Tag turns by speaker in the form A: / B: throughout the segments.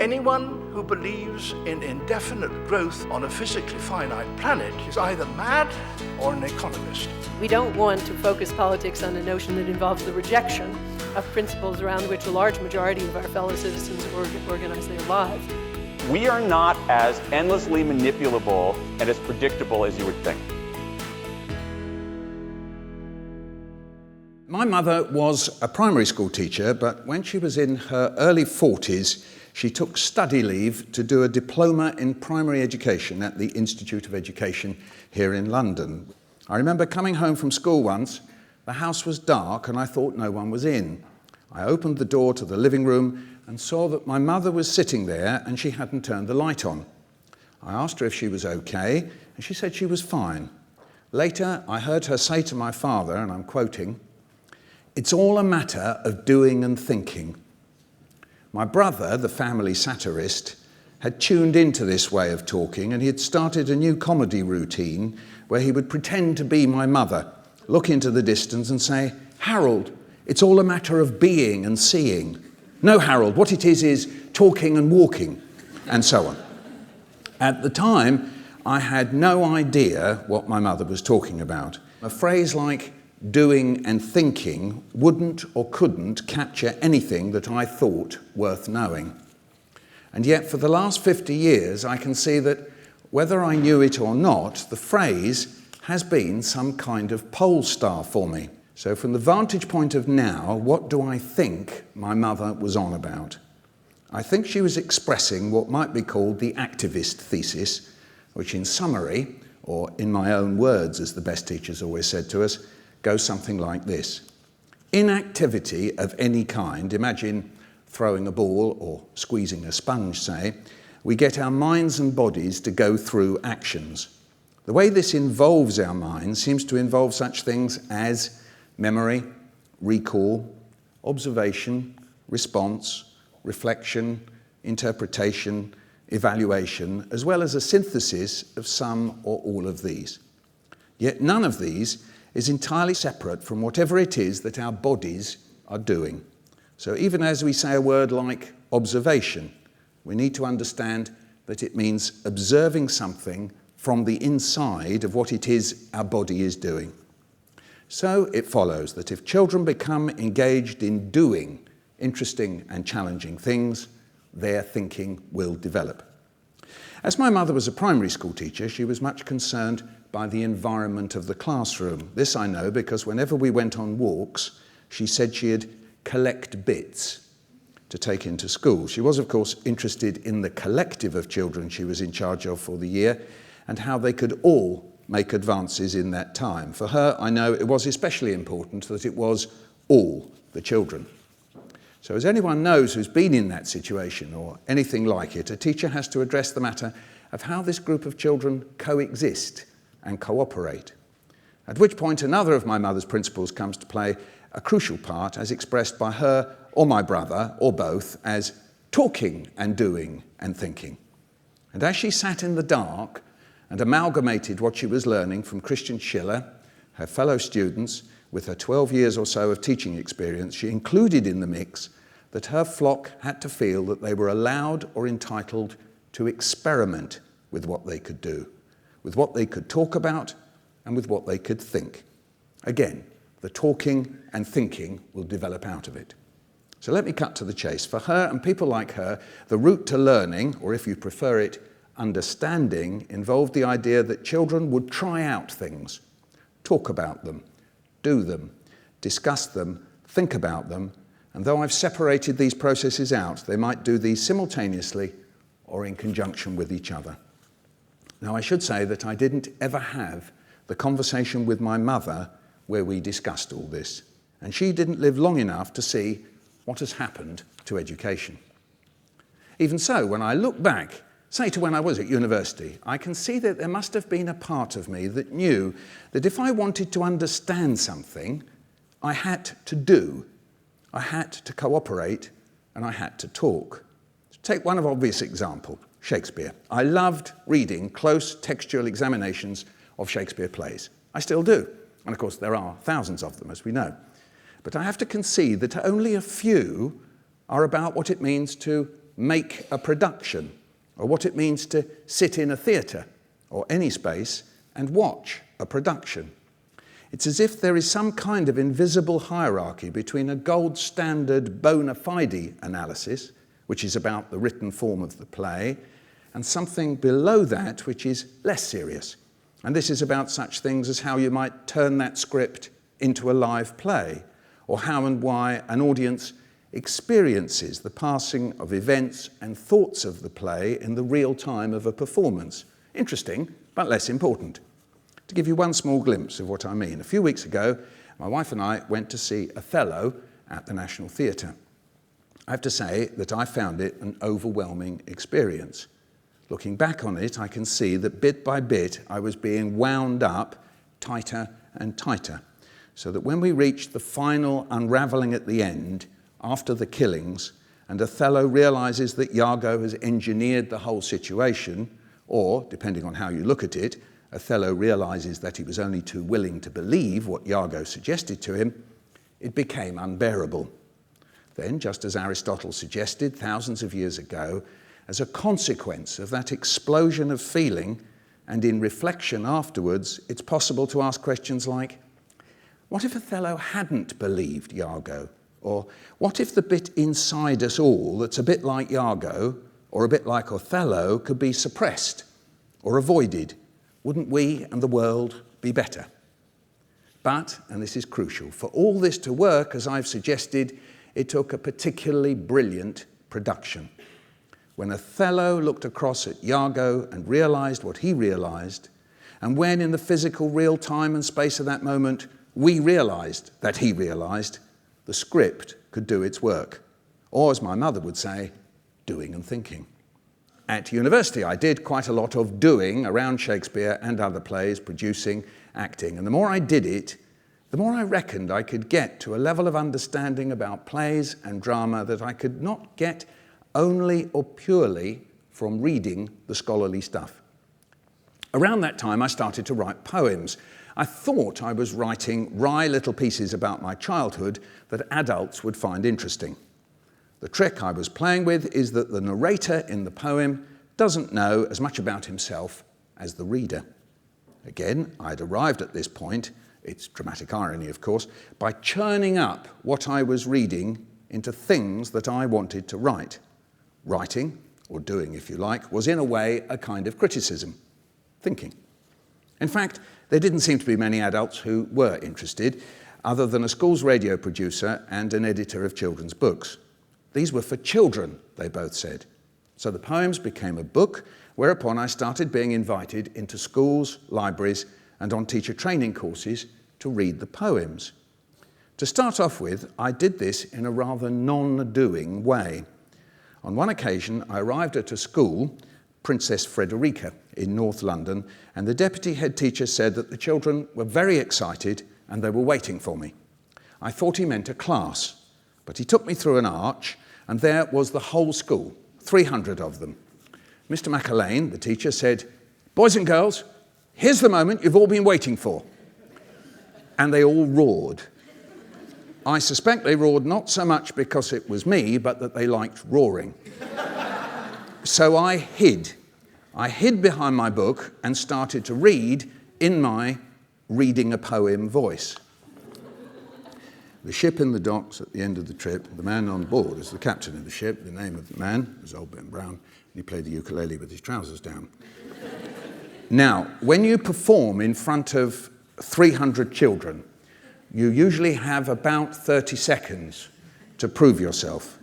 A: Anyone who believes in indefinite growth on a physically finite planet is either mad or an economist.
B: We don't want to focus politics on a notion that involves the rejection of principles around which a large majority of our fellow citizens organize their lives.
C: We are not as endlessly manipulable and as predictable as you would think.
D: My mother was a primary school teacher, but when she was in her early 40s, she took study leave to do a diploma in primary education at the Institute of Education here in London. I remember coming home from school once. The house was dark and I thought no one was in. I opened the door to the living room and saw that my mother was sitting there and she hadn't turned the light on. I asked her if she was okay and she said she was fine. Later, I heard her say to my father, and I'm quoting, "It's all a matter of doing and thinking." My brother, the family satirist, had tuned into this way of talking and he had started a new comedy routine where he would pretend to be my mother, look into the distance and say, "Harold, it's all a matter of being and seeing. No, Harold, what it is talking and walking," and so on. At the time, I had no idea what my mother was talking about. A phrase like doing and thinking wouldn't or couldn't capture anything that I thought worth knowing. And yet for the last 50 years, I can see that whether I knew it or not, the phrase has been some kind of pole star for me. So from the vantage point of now, what do I think my mother was on about? I think she was expressing what might be called the activist thesis, which in summary, or in my own words, as the best teachers always said to us, goes something like this. Inactivity of any kind, imagine throwing a ball or squeezing a sponge, say, we get our minds and bodies to go through actions. The way this involves our minds seems to involve such things as memory, recall, observation, response, reflection, interpretation, evaluation, as well as a synthesis of some or all of these. Yet none of these is entirely separate from whatever it is that our bodies are doing. So even as we say a word like observation, we need to understand that it means observing something from the inside of what it is our body is doing. So it follows that if children become engaged in doing interesting and challenging things, their thinking will develop. As my mother was a primary school teacher, she was much concerned by the environment of the classroom. This I know because whenever we went on walks, she said she'd collect bits to take into school. She was, of course, interested in the collective of children she was in charge of for the year and how they could all make advances in that time. For her, I know it was especially important that it was all the children. So as anyone knows who's been in that situation or anything like it, a teacher has to address the matter of how this group of children coexist and cooperate. At which point another of my mother's principles comes to play a crucial part as expressed by her or my brother or both as talking and doing and thinking. And as she sat in the dark and amalgamated what she was learning from Christian Schiller, her fellow students, with her 12 years or so of teaching experience, she included in the mix that her flock had to feel that they were allowed or entitled to experiment with what they could do, with what they could talk about, and with what they could think. Again, the talking and thinking will develop out of it. So let me cut to the chase. For her and people like her, the route to learning, or if you prefer it, understanding, involved the idea that children would try out things, talk about them, do them, discuss them, think about them, and though I've separated these processes out, they might do these simultaneously or in conjunction with each other. Now, I should say that I didn't ever have the conversation with my mother where we discussed all this, and she didn't live long enough to see what has happened to education. Even so, when I look back, say to when I was at university, I can see that there must have been a part of me that knew that if I wanted to understand something, I had to do, I had to cooperate, and I had to talk. Take one obvious example, Shakespeare. I loved reading close textual examinations of Shakespeare plays. I still do. And of course, there are thousands of them, as we know. But I have to concede that only a few are about what it means to make a production, or what it means to sit in a theatre or any space and watch a production. It's as if there is some kind of invisible hierarchy between a gold standard bona fide analysis, which is about the written form of the play, and something below that which is less serious. And this is about such things as how you might turn that script into a live play, or how and why an audience experiences the passing of events and thoughts of the play in the real time of a performance. Interesting, but less important. To give you one small glimpse of what I mean, a few weeks ago, my wife and I went to see Othello at the National Theatre. I have to say that I found it an overwhelming experience. Looking back on it, I can see that bit by bit I was being wound up tighter and tighter, so that when we reached the final unravelling at the end, after the killings, and Othello realises that Iago has engineered the whole situation, or, depending on how you look at it, Othello realises that he was only too willing to believe what Iago suggested to him, it became unbearable. Then, just as Aristotle suggested thousands of years ago, as a consequence of that explosion of feeling, and in reflection afterwards, it's possible to ask questions like, what if Othello hadn't believed Iago? Or what if the bit inside us all that's a bit like Iago, or a bit like Othello, could be suppressed or avoided? Wouldn't we and the world be better? But, and this is crucial, for all this to work, as I've suggested, it took a particularly brilliant production. When Othello looked across at Iago and realised what he realised, and when in the physical real time and space of that moment we realised that he realised, the script could do its work. Or, as my mother would say, doing and thinking. At university, I did quite a lot of doing around Shakespeare and other plays, producing, acting. And the more I did it, the more I reckoned I could get to a level of understanding about plays and drama that I could not get only or purely from reading the scholarly stuff. Around that time, I started to write poems. I thought I was writing wry little pieces about my childhood that adults would find interesting. The trick I was playing with is that the narrator in the poem doesn't know as much about himself as the reader. Again, I'd arrived at this point, it's dramatic irony of course, by churning up what I was reading into things that I wanted to write. Writing, or doing if you like, was in a way a kind of criticism, thinking. In fact, there didn't seem to be many adults who were interested, other than a school's radio producer and an editor of children's books. These were for children, they both said. So the poems became a book, whereupon I started being invited into schools, libraries, and on teacher training courses to read the poems. To start off with, I did this in a rather non-doing way. On one occasion, I arrived at a school, Princess Frederica, in North London, and the deputy head teacher said that the children were very excited and they were waiting for me. I thought he meant a class, but he took me through an arch, and there was the whole school, 300 of them. Mr. McAlane, the teacher, said, "Boys and girls, here's the moment you've all been waiting for." And they all roared. I suspect they roared not so much because it was me, but that they liked roaring. So I hid. I hid behind my book and started to read in my reading a poem voice. The ship in the docks at the end of the trip, the man on board is the captain of the ship. The name of the man was old Ben Brown, and he played the ukulele with his trousers down. Now, when you perform in front of 300 children, you usually have about 30 seconds to prove yourself.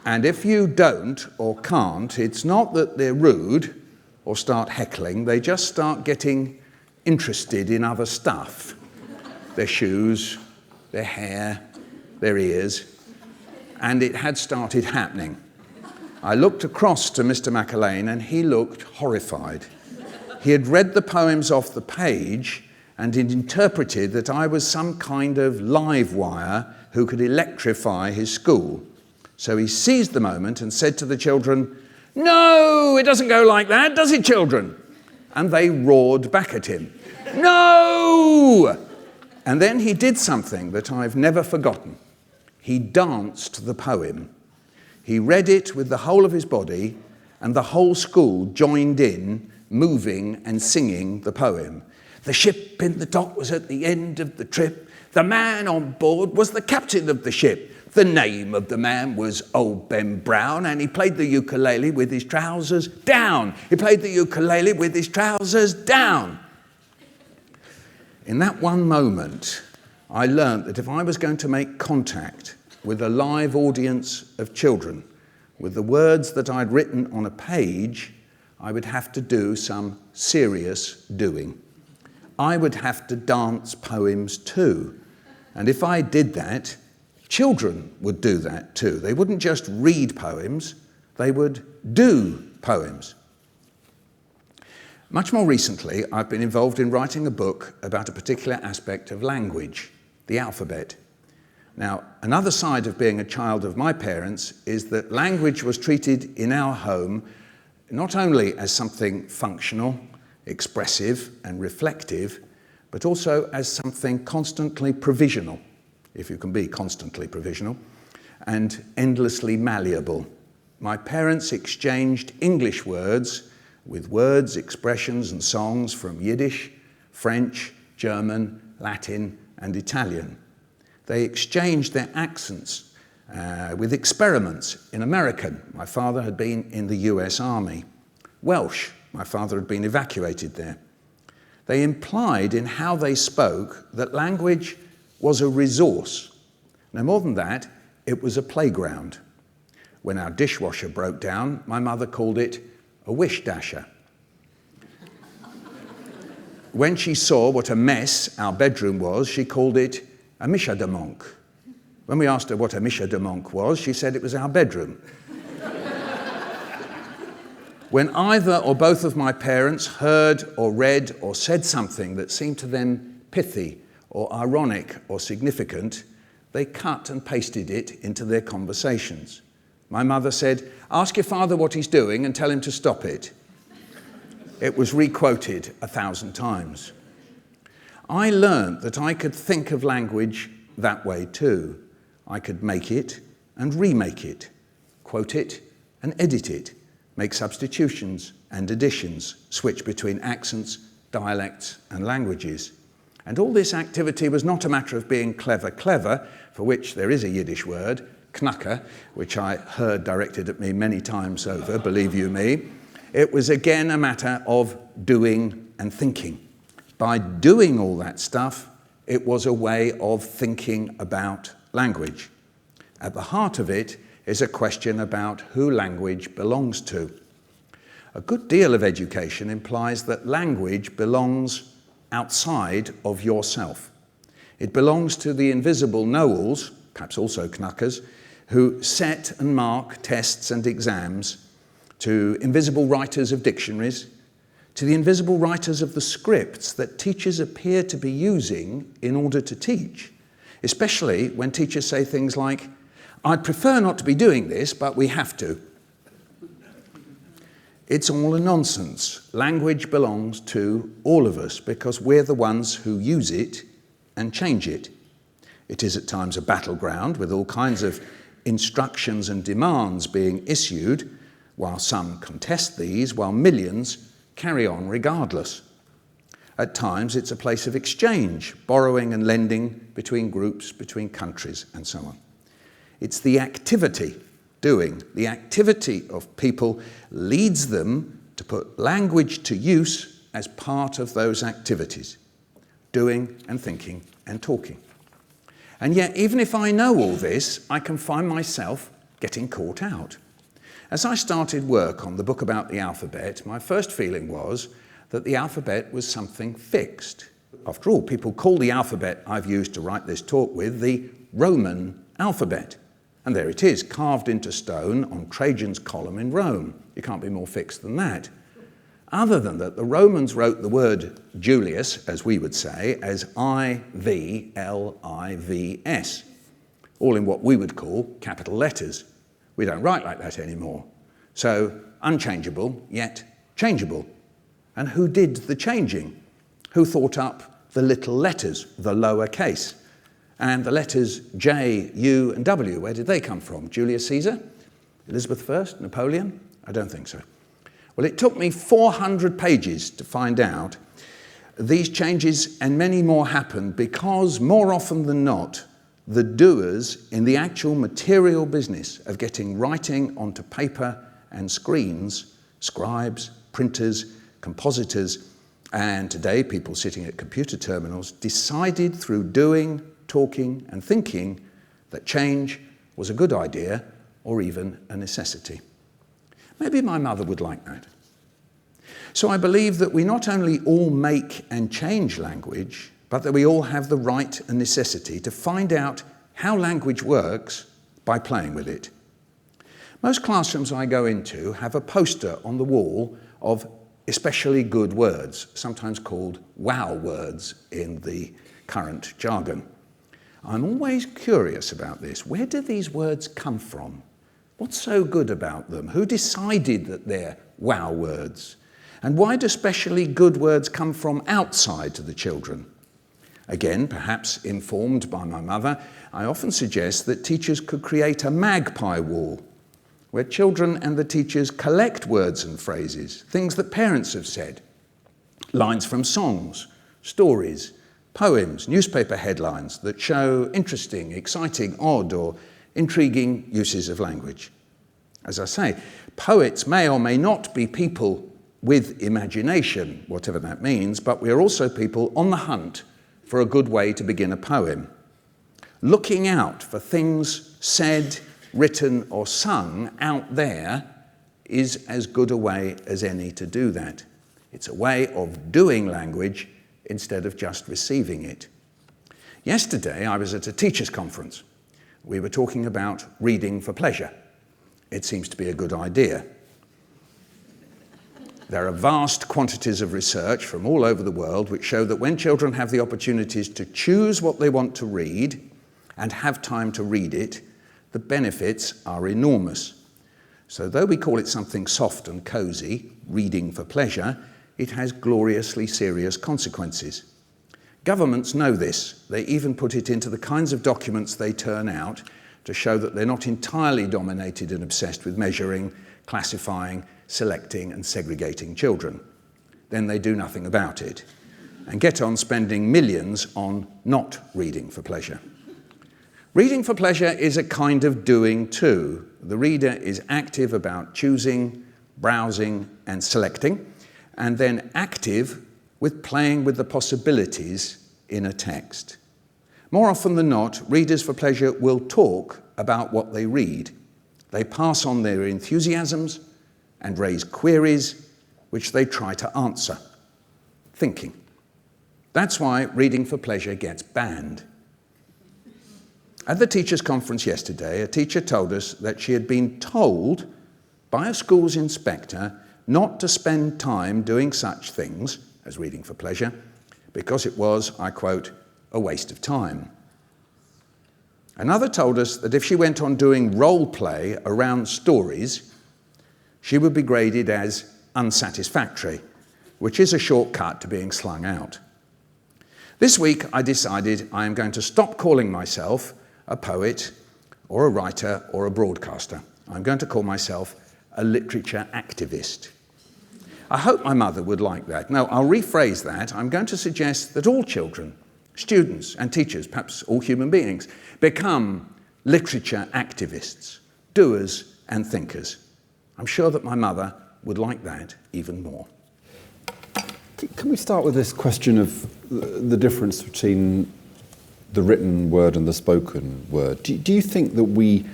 D: And if you don't or can't, it's not that they're rude or start heckling, they just start getting interested in other stuff. Their shoes, their hair, their ears, and it had started happening. I looked across to Mr. McAlane and he looked horrified. He had read the poems off the page and had interpreted that I was some kind of live wire who could electrify his school. So he seized the moment and said to the children, "No, it doesn't go like that, does it, children?" And they roared back at him, "No!" And then he did something that I've never forgotten. He danced the poem. He read it with the whole of his body, and the whole school joined in, moving and singing the poem. The ship in the dock was at the end of the trip. The man on board was the captain of the ship. The name of the man was Old Ben Brown, and he played the ukulele with his trousers down. He played the ukulele with his trousers down. In that one moment, I learnt that if I was going to make contact with a live audience of children, with the words that I'd written on a page, I would have to do some serious doing. I would have to dance poems too. And if I did that, children would do that too. They wouldn't just read poems, they would do poems. Much more recently, I've been involved in writing a book about a particular aspect of language, the alphabet. Now, another side of being a child of my parents is that language was treated in our home not only as something functional, expressive and reflective, but also as something constantly provisional, if you can be constantly provisional, and endlessly malleable. My parents exchanged English words with words, expressions and songs from Yiddish, French, German, Latin and Italian. They exchanged their accents with experiments in American. My father had been in the US Army. Welsh, my father had been evacuated there. They implied in how they spoke that language was a resource. No more than that, it was a playground. When our dishwasher broke down, my mother called it a wish dasher. When she saw what a mess our bedroom was, she called it a misha de monk. When we asked her what a misha de monk was, she said it was our bedroom. When either or both of my parents heard or read or said something that seemed to them pithy or ironic or significant, they cut and pasted it into their conversations. My mother said, "Ask your father what he's doing and tell him to stop it." It was re-quoted 1,000 times. I learned that I could think of language that way too. I could make it and remake it, quote it and edit it, make substitutions and additions, switch between accents, dialects and languages. And all this activity was not a matter of being clever, for which there is a Yiddish word, knacker, which I heard directed at me many times over, believe you me. It was again a matter of doing and thinking. By doing all that stuff, it was a way of thinking about language. At the heart of it is a question about who language belongs to. A good deal of education implies that language belongs outside of yourself. It belongs to the invisible know-alls, perhaps also knackers, who set and mark tests and exams, to invisible writers of dictionaries, to the invisible writers of the scripts that teachers appear to be using in order to teach, especially when teachers say things like, "I'd prefer not to be doing this, but we have to." It's all a nonsense. Language belongs to all of us because we're the ones who use it and change it. It is at times a battleground with all kinds of instructions and demands being issued, while some contest these, while millions carry on regardless. At times it's a place of exchange, borrowing and lending between groups, between countries and so on. It's the activity, doing, the activity of people leads them to put language to use as part of those activities, doing and thinking and talking. And yet, even if I know all this, I can find myself getting caught out. As I started work on the book about the alphabet, my first feeling was that the alphabet was something fixed. After all, people call the alphabet I've used to write this talk with the Roman alphabet. And there it is, carved into stone on Trajan's column in Rome. You can't be more fixed than that. Other than that, the Romans wrote the word Julius, as we would say, as I-V-L-I-V-S, all in what we would call capital letters. We don't write like that anymore. So unchangeable, yet changeable. And who did the changing? Who thought up the little letters, the lower case? And the letters J, U, and W, where did they come from? Julius Caesar? Elizabeth I? Napoleon? I don't think so. Well, it took me 400 pages to find out these changes and many more happened because more often than not, the doers in the actual material business of getting writing onto paper and screens, scribes, printers, compositors, and today people sitting at computer terminals, decided through doing, talking, and thinking that change was a good idea or even a necessity. Maybe my mother would like that. So I believe that we not only all make and change language, but that we all have the right and necessity to find out how language works by playing with it. Most classrooms I go into have a poster on the wall of especially good words, sometimes called wow words in the current jargon. I'm always curious about this. Where do these words come from? What's so good about them? Who decided that they're wow words? And why do especially good words come from outside to the children? Again, perhaps informed by my mother, I often suggest that teachers could create a magpie wall where children and the teachers collect words and phrases, things that parents have said, lines from songs, stories, poems, newspaper headlines that show interesting, exciting, odd or intriguing uses of language. As I say, poets may or may not be people with imagination, whatever that means, but we are also people on the hunt for a good way to begin a poem. Looking out for things said, written or sung out there is as good a way as any to do that. It's a way of doing language instead of just receiving it. Yesterday I was at a teachers' conference. We were talking about reading for pleasure. It seems to be a good idea. There are vast quantities of research from all over the world which show that when children have the opportunities to choose what they want to read and have time to read it, the benefits are enormous. So though we call it something soft and cosy, reading for pleasure, it has gloriously serious consequences. Governments know this. They even put it into the kinds of documents they turn out to show that they're not entirely dominated and obsessed with measuring, classifying, selecting and segregating children. Then they do nothing about it and get on spending millions on not reading for pleasure. Reading for pleasure is a kind of doing too. The reader is active about choosing, browsing and selecting, and then active with playing with the possibilities in a text. More often than not, readers for pleasure will talk about what they read. They pass on their enthusiasms and raise queries which they try to answer. Thinking. That's why reading for pleasure gets banned. At the teachers' conference yesterday, a teacher told us that she had been told by a school's inspector not to spend time doing such things as reading for pleasure because it was, I quote, a waste of time. Another told us that if she went on doing role play around stories, she would be graded as unsatisfactory, which is a shortcut to being slung out. This week I decided I am going to stop calling myself a poet or a writer or a broadcaster. I'm going to call myself a literature activist. I hope my mother would like that. No, I'll rephrase that. I'm going to suggest that all children, students and teachers, perhaps all human beings, become literature activists, doers and thinkers. I'm sure that my mother would like that even more.
E: Can we start with this question of the difference between the written word and the spoken word? Do you think that we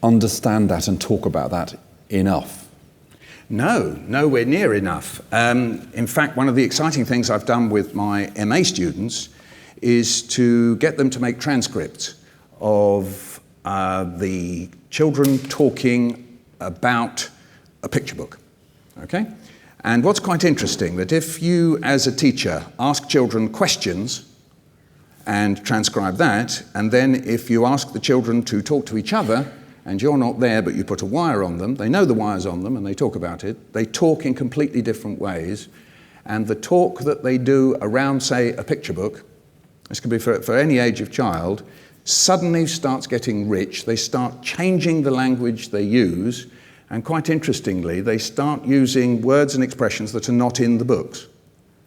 E: understand that and talk about that enough?
D: No, nowhere near enough. In fact, one of the exciting things I've done with my MA students is to get them to make transcripts of the children talking about a picture book, okay? And what's quite interesting, that if you, as a teacher, ask children questions and transcribe that, and then if you ask the children to talk to each other, and you're not there, but you put a wire on them, they know the wire's on them and they talk about it, they talk in completely different ways, and the talk that they do around, say, a picture book, this can be for any age of child, suddenly starts getting rich. They start changing the language they use, and quite interestingly, they start using words and expressions that are not in the books.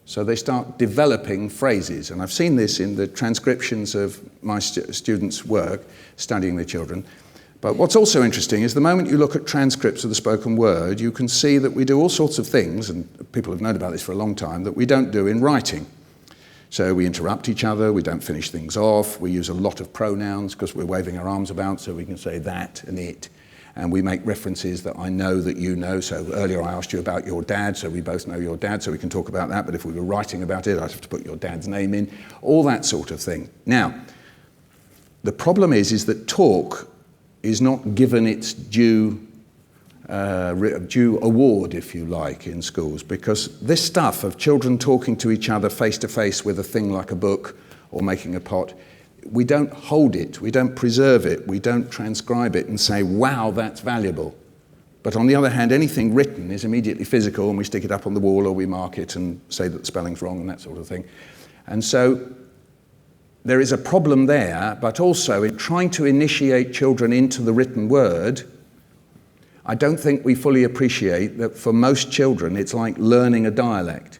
D: So they start developing phrases, and I've seen this in the transcriptions of my students' work, studying the children. But what's also interesting is the moment you look at transcripts of the spoken word, you can see that we do all sorts of things, and people have known about this for a long time, that we don't do in writing. So we interrupt each other, we don't finish things off, we use a lot of pronouns because we're waving our arms about, so we can say that and it. And we make references that I know that you know. So earlier I asked you about your dad, so we both know your dad, so we can talk about that. But if we were writing about it, I'd have to put your dad's name in, all that sort of thing. Now, the problem is that talk is not given its due award, if you like, in schools, because this stuff of children talking to each other face to face with a thing like a book or making a pot, we don't hold it, we don't preserve it, we don't transcribe it and say, wow, that's valuable. But on the other hand, anything written is immediately physical, and we stick it up on the wall or we mark it and say that the spelling's wrong and that sort of thing. And so there is a problem there, but also in trying to initiate children into the written word, I don't think we fully appreciate that for most children it's like learning a dialect.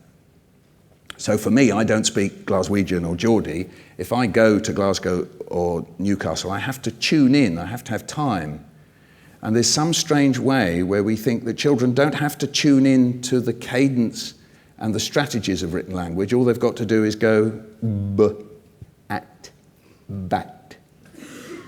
D: So for me, I don't speak Glaswegian or Geordie. If I go to Glasgow or Newcastle, I have to tune in, I have to have time. And there's some strange way where we think that children don't have to tune in to the cadence and the strategies of written language. All they've got to do is go b, at, bat.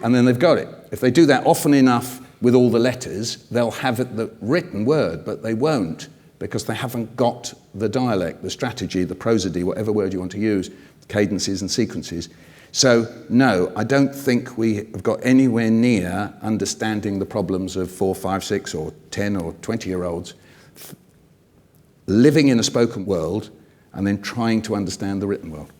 D: And then they've got it. If they do that often enough with all the letters, they'll have the written word, but they won't, because they haven't got the dialect, the strategy, the prosody, whatever word you want to use, cadences and sequences. So, no, I don't think we have got anywhere near understanding the problems of 4, 5, 6 or 10 or 20-year-olds living in a spoken world and then trying to understand the written world.